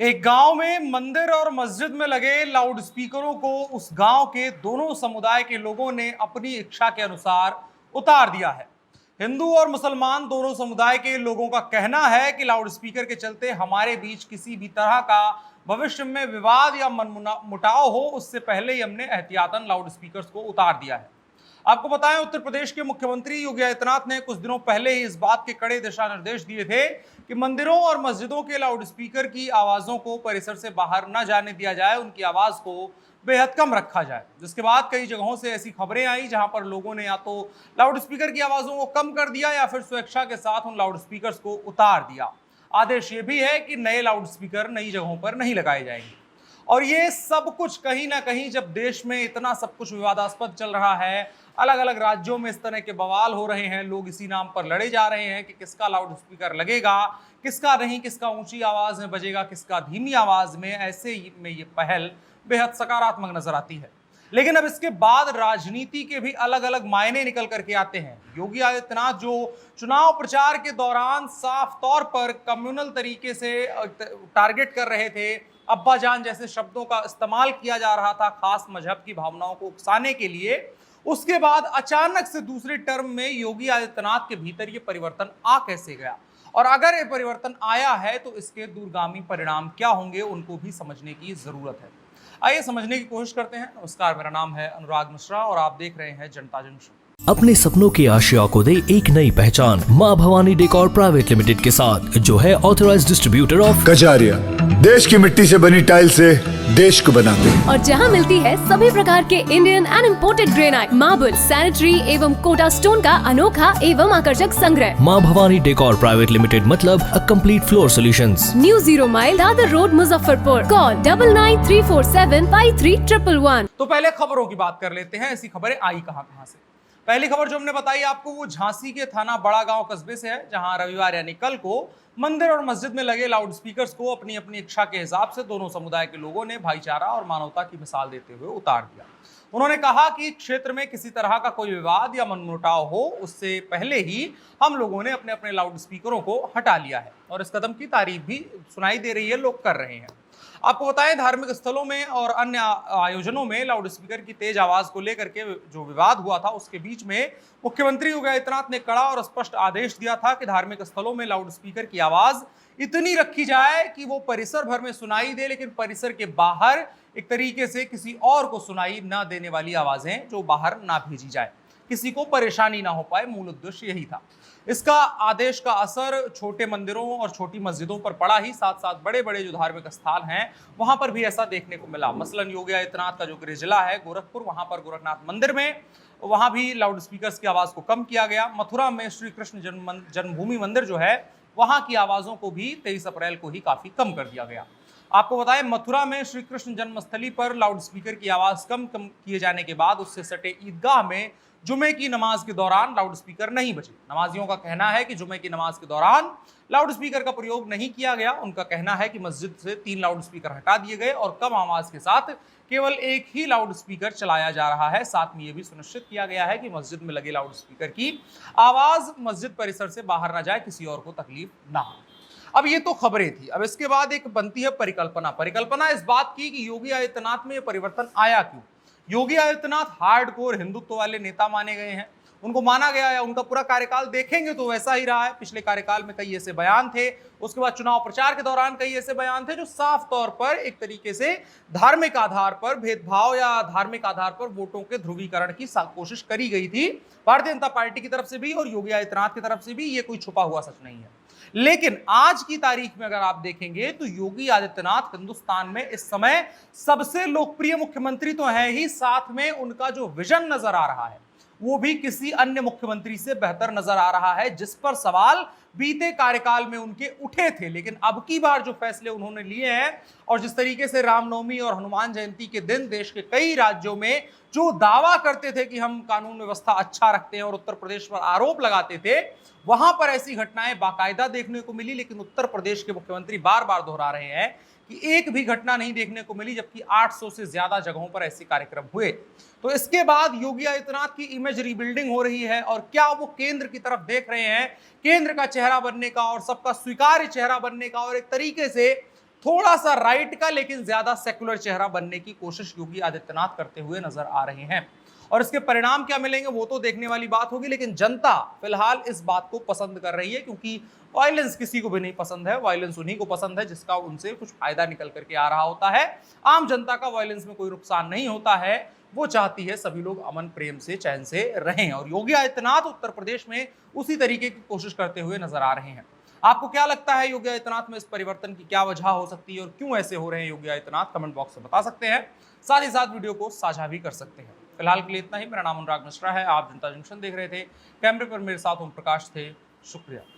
एक गांव में मंदिर और मस्जिद में लगे लाउड स्पीकरों को उस गांव के दोनों समुदाय के लोगों ने अपनी इच्छा के अनुसार उतार दिया है। हिंदू और मुसलमान दोनों समुदाय के लोगों का कहना है कि लाउड स्पीकर के चलते हमारे बीच किसी भी तरह का भविष्य में विवाद या मुटाव हो, उससे पहले ही हमने एहतियातन लाउड स्पीकर्स को उतार दिया है। आपको बताएं, उत्तर प्रदेश के मुख्यमंत्री योगी आदित्यनाथ ने कुछ दिनों पहले ही इस बात के कड़े दिशा निर्देश दिए थे कि मंदिरों और मस्जिदों के लाउड स्पीकर की आवाजों को परिसर से बाहर न जाने दिया जाए, उनकी आवाज को बेहद कम रखा जाए। जिसके बाद कई जगहों से ऐसी खबरें आई जहां पर लोगों ने या तो लाउड स्पीकर की आवाजों को कम कर दिया या फिर स्वेच्छा के साथ उन लाउड स्पीकर्स को उतार दिया। आदेश ये भी है कि नए लाउड स्पीकर नई जगहों पर नहीं लगाए जाएंगे। और ये सब कुछ कहीं ना कहीं, जब देश में इतना सब कुछ विवादास्पद चल रहा है, अलग अलग राज्यों में इस तरह के बवाल हो रहे हैं, लोग इसी नाम पर लड़े जा रहे हैं कि किसका लाउड स्पीकर लगेगा, किसका नहीं, किसका ऊंची आवाज में बजेगा, किसका धीमी आवाज में, ऐसे में ये पहल बेहद सकारात्मक नजर आती है। लेकिन अब इसके बाद राजनीति के भी अलग अलग मायने निकल करके आते हैं। योगी आदित्यनाथ जो चुनाव प्रचार के दौरान साफ तौर पर कम्युनल तरीके से टारगेट कर रहे थे, अब्बा जान जैसे शब्दों का इस्तेमाल किया जा रहा था खास मजहब की भावनाओं को उकसाने के लिए, उसके बाद अचानक से दूसरे टर्म में योगी आदित्यनाथ के भीतर ये परिवर्तन आ कैसे गया, और अगर ये परिवर्तन आया है तो इसके दूरगामी परिणाम क्या होंगे, उनको भी समझने की जरूरत है। आइए समझने की कोशिश करते हैं। नमस्कार, मेरा नाम है अनुराग मिश्रा और आप देख रहे हैं जनता जंक्शन। अपने सपनों की आशिया को दे एक नई पहचान मां भवानी डेकोर प्राइवेट लिमिटेड के साथ, जो है ऑथराइज्ड डिस्ट्रीब्यूटर ऑफ कजारिया। देश की मिट्टी से बनी टाइल से देश को बनाते हैं। और जहां मिलती है सभी प्रकार के Indian and imported granite, marble, sanitary एवं कोटा स्टोन का अनोखा एवं आकर्षक संग्रह। मां भवानी डेकोर प्राइवेट लिमिटेड मतलब a complete floor solutions. New 0 mile Dadar road, Muzaffarpur. Call 9934753111। तो पहले खबरों की बात कर लेते हैं। ऐसी खबरें आई कहां से। पहली खबर जो हमने बताई आपको वो झांसी के थाना बड़ा गांव कस्बे से है, जहां रविवार यानी कल को मंदिर और मस्जिद में लगे लाउड स्पीकर्स को अपनी अपनी इच्छा के हिसाब से दोनों समुदाय के लोगों ने भाईचारा और मानवता की मिसाल देते हुए उतार दिया। उन्होंने कहा कि क्षेत्र में किसी तरह का कोई विवाद या मनमुटाव हो, उससे पहले ही हम लोगों ने अपने अपने लाउड स्पीकरों को हटा लिया है और इस कदम की तारीफ भी सुनाई दे रही है, लोग कर रहे हैं। आपको बताएं, धार्मिक स्थलों में और अन्य आयोजनों में लाउड स्पीकर की तेज आवाज को लेकर के जो विवाद हुआ था, उसके बीच में मुख्यमंत्री योगी आदित्यनाथ ने कड़ा और स्पष्ट आदेश दिया था कि धार्मिक स्थलों में लाउड स्पीकर की आवाज इतनी रखी जाए कि वो परिसर भर में सुनाई दे, लेकिन परिसर के बाहर एक तरीके से किसी और को सुनाई ना देने वाली आवाजें जो बाहर ना भेजी जाए, किसी को परेशानी ना हो पाए। मूल उद्देश्य यही था। इसका आदेश का असर छोटे मंदिरों और छोटी मस्जिदों पर पड़ा ही, साथ साथ बड़े बड़े जो धार्मिक स्थान हैं वहां पर भी ऐसा देखने को मिला। मसलन योगी आदित्यनाथ का जो गृह जिला है गोरखपुर, वहां पर गोरखनाथ मंदिर में वहां भी लाउड स्पीकर्स की आवाज को कम किया गया। मथुरा में श्री कृष्ण जन्मभूमि मंदिर जो है, वहां की आवाजों को भी 23 अप्रैल को ही काफी कम कर दिया गया। आपको बताएं, मथुरा में श्री कृष्ण जन्मस्थली पर लाउड स्पीकर की आवाज कम किए जाने के बाद उससे सटे ईदगाह में जुमे की नमाज के दौरान लाउड स्पीकर नहीं बजे। नमाजियों का कहना है कि जुमे की नमाज के दौरान लाउड स्पीकर का प्रयोग नहीं किया गया। उनका कहना है कि मस्जिद से 3 लाउड स्पीकर हटा दिए गए और कम आवाज के साथ केवल एक ही लाउड स्पीकर चलाया जा रहा है। साथ में यह भी सुनिश्चित किया गया है कि मस्जिद में लगे लाउड स्पीकर की आवाज मस्जिद परिसर से बाहर ना जाए, किसी और को तकलीफ ना हो। अब ये तो खबरें थी। अब इसके बाद एक बनती है परिकल्पना इस बात की कि योगी आदित्यनाथ में ये परिवर्तन आया क्यों। योगी आदित्यनाथ हार्डकोर हिंदुत्व वाले नेता माने गए हैं, उनको माना गया है। उनका पूरा कार्यकाल देखेंगे तो वैसा ही रहा है। पिछले कार्यकाल में कई ऐसे बयान थे, उसके बाद चुनाव प्रचार के दौरान कई ऐसे बयान थे जो साफ तौर पर एक तरीके से धार्मिक आधार पर भेदभाव या धार्मिक आधार पर वोटों के ध्रुवीकरण की कोशिश करी गई थी, भारतीय जनता पार्टी की तरफ से भी और योगी आदित्यनाथ की तरफ से भी। ये कोई छुपा हुआ सच नहीं है। लेकिन आज की तारीख में अगर आप देखेंगे तो योगी आदित्यनाथ हिंदुस्तान में इस समय सबसे लोकप्रिय मुख्यमंत्री तो है ही, साथ में उनका जो विजन नजर आ रहा है वो भी किसी अन्य मुख्यमंत्री से बेहतर नजर आ रहा है, जिस पर सवाल बीते कार्यकाल में उनके उठे थे। लेकिन अब की बार जो फैसले उन्होंने लिए हैं और जिस तरीके से रामनवमी और हनुमान जयंती के दिन देश के कई राज्यों में जो दावा करते थे कि हम कानून व्यवस्था अच्छा रखते हैं और उत्तर प्रदेश पर आरोप लगाते थे, वहां पर ऐसी घटनाएं बाकायदा देखने को मिली। लेकिन उत्तर प्रदेश के मुख्यमंत्री बार बार दोहरा रहे हैं कि एक भी घटना नहीं देखने को मिली, जबकि 800 से ज्यादा जगहों पर ऐसे कार्यक्रम हुए। तो इसके बाद योगी आदित्यनाथ की इमेज रीबिल्डिंग हो रही है और क्या वो केंद्र की तरफ देख रहे हैं, केंद्र का चेहरा बनने का और सबका स्वीकार्य चेहरा बनने का और एक तरीके से थोड़ा सा राइट का लेकिन ज्यादा सेकुलर चेहरा बनने की कोशिश योगी आदित्यनाथ करते हुए नजर आ रहे हैं। और इसके परिणाम क्या मिलेंगे वो तो देखने वाली बात होगी, लेकिन जनता फिलहाल इस बात को पसंद कर रही है, क्योंकि वायलेंस किसी को भी नहीं पसंद है। वायलेंस उन्हीं को पसंद है जिसका उनसे कुछ फायदा निकल करके आ रहा होता है। आम जनता का वायलेंस में कोई नुकसान नहीं होता है, वो चाहती है सभी लोग अमन प्रेम से चैन से रहें। और योगी आदित्यनाथ उत्तर प्रदेश में उसी तरीके की कोशिश करते हुए नजर आ रहे हैं। आपको क्या लगता है योगी आदित्यनाथ में इस परिवर्तन की क्या वजह हो सकती है और क्यों ऐसे हो रहे हैं योगी आदित्यनाथ? कमेंट बॉक्स में बता सकते हैं, साथ ही साथ वीडियो को साझा भी कर सकते हैं। फिलहाल के लिए इतना ही। मेरा नाम अनुराग मिश्रा है, आप जनता जंक्शन देख रहे थे। कैमरे पर मेरे साथ ओम प्रकाश थे। शुक्रिया।